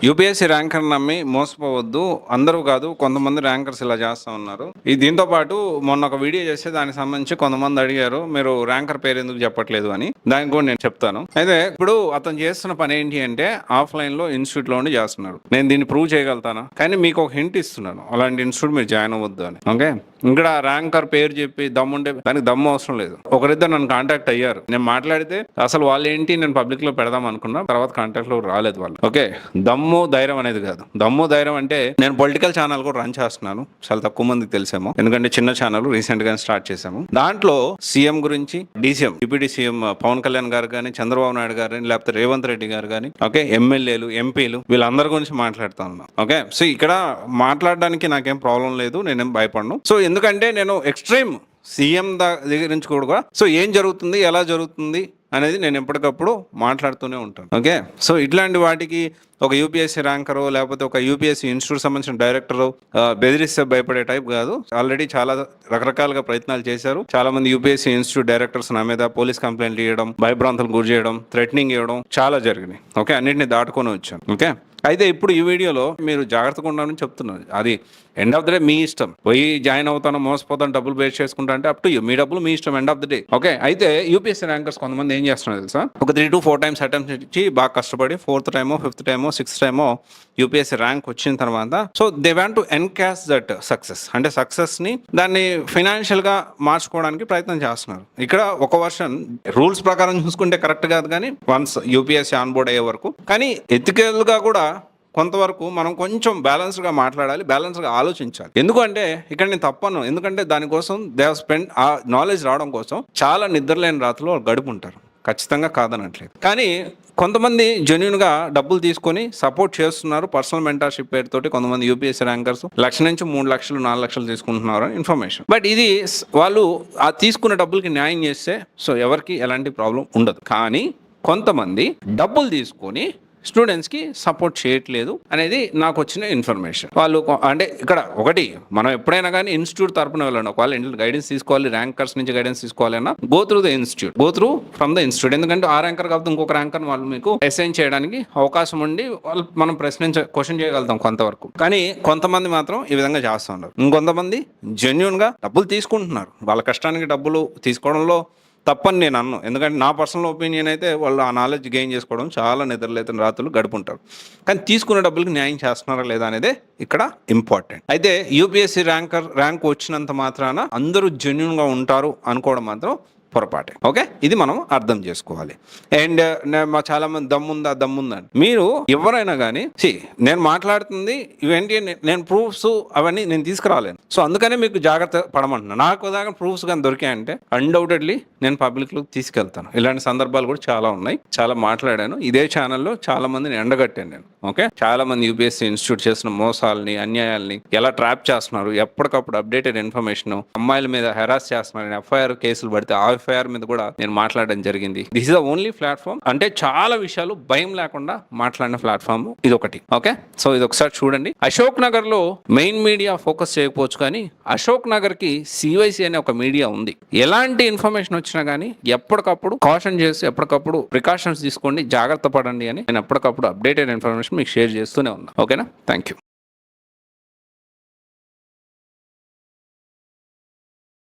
UPSC ranker నమ్మి మోసపోవద్దు. అందరూ కాదు, కొంతమంది ర్యాంకర్స్ ఇలా చేస్తూ ఉన్నారు. దీంతో పాటు మొన్న ఒక వీడియో చేస్తే దానికి సంబంధించి కొంతమంది అడిగారు, మీరు ర్యాంకర్ పేరు ఎందుకు చెప్పట్లేదు అని. దానికి కూడా నేను చెప్తాను. అయితే ఇప్పుడు అతను చేస్తున్న పని ఏంటి అంటే ఆఫ్లైన్ లో ఇన్స్టిట్యూట్ లో ఉండి చేస్తున్నాడు. నేను దీన్ని ప్రూవ్ చేయగలుగుతానా? కానీ మీకు ఒక హింట్ ఇస్తున్నాను, అలాంటి ఇన్స్టిట్యూట్ మీరు జాయిన్ అవ్వద్దు అని. ఓకే, ఇక్కడ ర్యాంకర్ పేరు చెప్పి దమ్ముంటే దానికి దమ్ము అవసరం లేదు. ఒకరిద్దరు నన్ను కాంటాక్ట్ అయ్యారు, నేను మాట్లాడితే అసలు వాళ్ళు ఏంటి నేను పబ్లిక్ లో పెడదాం అనుకున్నా, తర్వాత కాంటాక్ట్ లో రాలేదు వాళ్ళు. ఓకే, దమ్ము ధైర్యం అనేది కాదు. దమ్ము ధైర్యం అంటే నేను పొలిటికల్ ఛానల్ కూడా రన్ చేస్తున్నాను, చాలా తక్కువ మందికి తెలిసేమో, ఎందుకంటే చిన్న ఛానల్ రీసెంట్ గా స్టార్ట్ చేసాము. దాంట్లో సీఎం గురించి, DCM deputy CM Pawan Kalyan గారు కానీ, చంద్రబాబు నాయుడు గారు కానీ, లేకపోతే రేవంత్ రెడ్డి గారు కానీ, ఓకే, ఎమ్మెల్యేలు, ఎంపీలు, వీళ్ళందరి గురించి మాట్లాడుతా ఉన్నాను. ఓకే, సో ఇక్కడ మాట్లాడడానికి నాకేం ప్రాబ్లం లేదు, నేనేం భయపడను. సో ఎందుకంటే నేను ఎక్స్ట్రీమ్ సీఎం దగ్గర నుంచి కూడా సో ఏం జరుగుతుంది, ఎలా జరుగుతుంది అనేది నేను ఎప్పటికప్పుడు మాట్లాడుతూనే ఉంటాను. ఓకే, సో ఇట్లాంటి వాటికి ఒక యూపీఎస్సీ ర్యాంకరు లేకపోతే ఒక యూపీఎస్సీ ఇన్స్టిట్యూట్ సంబంధించిన డైరెక్టరు బెదిరిస్తే భయపడే టైప్ కాదు. ఆల్రెడీ చాలా రకరకాలుగా ప్రయత్నాలు చేశారు. చాలా మంది యూపీఎస్సీ ఇన్స్టిట్యూట్ డైరెక్టర్స్ నా మీద పోలీస్ కంప్లైంట్లు ఇవ్వడం, భయభ్రాంతులు గురి చేయడం, థ్రెటనింగ్ ఇవ్వడం చాలా జరిగినాయి. ఓకే, అన్నింటినీ దాటుకొని వచ్చాను. ఓకే, అయితే ఇప్పుడు ఈ వీడియోలో మీరు జాగ్రత్తగా ఉండాలని చెప్తున్నారు. అది ఎండ్ ఆఫ్ ద డే మీ ఇష్టం. పోయి జాయిన్ అవుతాను, మోసపోతాను, డబ్బులు వేస్ట్ చేసుకుంటా అంటే అప్ టు యూ, మీ డబ్బులు మీ ఇష్టం end of the day. Okay, అయితే యూపీఎస్సీ ర్యాంకర్స్ కొంతమంది ఏం చేస్తున్నారు తెలుసా, ఒక 3 to 4 times అటెంప్ట్ ఇచ్చి బాగా కష్టపడి 4th టైమో 5th టైమో 6th టైమో UPSC rank వచ్చిన తర్వాత so they want to encash that success, అంటే సక్సెస్ ని దాన్ని ఫైనాన్షియల్ గా మార్చుకోవడానికి ప్రయత్నం చేస్తున్నారు. ఇక్కడ ఒక వర్షన్ రూల్స్ ప్రకారం చూసుకుంటే కరెక్ట్ కాదు, కానీ వన్స్ యూపీఎస్సీ ఆన్ బోర్డ్ అయ్యే వరకు. కానీ ఎథికల్ గా కూడా కొంతవరకు మనం కొంచెం బ్యాలెన్స్డ్గా మాట్లాడాలి, బ్యాలెన్స్గా ఆలోచించాలి. ఎందుకంటే ఇక్కడ నేను తప్పను, ఎందుకంటే దానికోసం దే హావ్ స్పెండ్ ఆ నాలెడ్జ్ రావడం కోసం చాలా నిద్రలేని రాత్రులు గడుపుంటారు, ఖచ్చితంగా కాదనట్లేదు. కానీ కొంతమంది జెన్యున్గా డబ్బులు తీసుకొని సపోర్ట్ చేస్తున్నారు. పర్సనల్ మెంటర్షిప్ పేరుతోటి కొంతమంది యూపీఎస్సీ ర్యాంకర్స్ 1 లక్ష నుంచి 3 లక్షలు 4 లక్షలు తీసుకుంటున్నారు ఇన్ఫర్మేషన్. బట్ ఇది వాళ్ళు ఆ తీసుకున్న డబ్బులకి న్యాయం చేస్తే సో ఎవరికి ఎలాంటి ప్రాబ్లం ఉండదు. కానీ కొంతమంది డబ్బులు తీసుకొని స్టూడెంట్స్కి సపోర్ట్ చేయట్లేదు అనేది నాకు వచ్చిన ఇన్ఫర్మేషన్. వాళ్ళు అంటే ఇక్కడ ఒకటి, మనం ఎప్పుడైనా కానీ ఇన్స్టిట్యూట్ తరపున వెళ్ళండి, ఒకవేళ గైడెన్స్ తీసుకోవాలి, ర్యాంకర్స్ నుంచి గైడెన్స్ తీసుకోవాలన్నా go through the institute, go through from the institute. ఎందుకంటే ఆ ర్యాంకర్ కాకపోతే ఇంకొక ర్యాంకర్ వాళ్ళు మీకు అసైన్ చేయడానికి అవకాశం ఉండి వాళ్ళు మనం క్వశ్చన్ చేయగలుగుతాం కొంతవరకు. కానీ కొంతమంది మాత్రం ఈ విధంగా చేస్తూ ఉన్నారు. ఇంకొంతమంది జెన్యున్గా డబ్బులు తీసుకుంటున్నారు, వాళ్ళ కష్టానికి డబ్బులు తీసుకోవడంలో తప్పని నేను అన్ను. ఎందుకంటే నా పర్సనల్ ఒపీనియన్ అయితే వాళ్ళు ఆ నాలెడ్జ్ గెయిన్ చేసుకోవడం చాలా నిద్రలేతన రాత్రులు గడుపుంటారు. కానీ తీసుకున్న డబ్బులకి న్యాయం చేస్తున్నారా లేదా అనేది ఇక్కడ ఇంపార్టెంట్. అయితే యూపీఎస్సీ ర్యాంక్ వచ్చినంత మాత్రాన అందరూ జెన్యున్గా ఉంటారు అనుకోవడం మాత్రం పొరపాటే. ఓకే, ఇది మనం అర్థం చేసుకోవాలి. అండ్ చాలా మంది దమ్ముందని మీరు ఎవరైనా కానీ నేను మాట్లాడుతుంది ఇవేంటి, నేను ప్రూఫ్స్ అవన్నీ నేను తీసుకురాలేను. సో అందుకనే మీకు జాగ్రత్త పడమంటున్నాను. నాకు దాకా ప్రూఫ్స్ కానీ దొరికాయంటే అన్డౌటెడ్లీ నేను పబ్లిక్లోకి తీసుకెళ్తాను. ఇలాంటి సందర్భాలు కూడా చాలా ఉన్నాయి, చాలా మాట్లాడాను. ఇదే ఛానల్లో చాలా మందిని ఎండగట్టాను నేను. ఓకే, చాలా మంది యూపీఎస్సీ ఇన్స్టిట్యూట్ చేసిన మోసాలని, అన్యాయాలని ఎలా ట్రాప్ చేస్తున్నారు, ఎప్పటికప్పుడు అప్డేటెడ్ ఇన్ఫర్మేషన్, అమ్మాయిల మీద హెరాస్ చేస్తున్నారు, ఎఫ్ఐఆర్ కేసులు పడితే ఆ ఎఫ్ఐఆర్ మీద కూడా నేను మాట్లాడడం జరిగింది. This is the only platform, అంటే చాలా విషయాలు భయం లేకుండా మాట్లాడిన ప్లాట్ఫామ్ ఇది ఒకటి. ఓకే, సో ఇది ఒకసారి చూడండి. అశోక్ నగర్ లో మెయిన్ మీడియా ఫోకస్ చేయకపోవచ్చు, కానీ అశోక్ నగర్ కి సివైసి అనే ఒక మీడియా ఉంది. ఎలాంటి ఇన్ఫర్మేషన్ వచ్చినా కానీ ఎప్పటికప్పుడు కాషన్ చేసి ఎప్పటికప్పుడు ప్రికాషన్స్ తీసుకోండి, జాగ్రత్త పడండి అని నేను ఎప్పటికప్పుడు అప్డేటెడ్ ఇన్ఫర్మేషన్ మీకు షేర్ చేస్తూనే ఉన్నా. ఓకేనా, థ్యాంక్ యూ.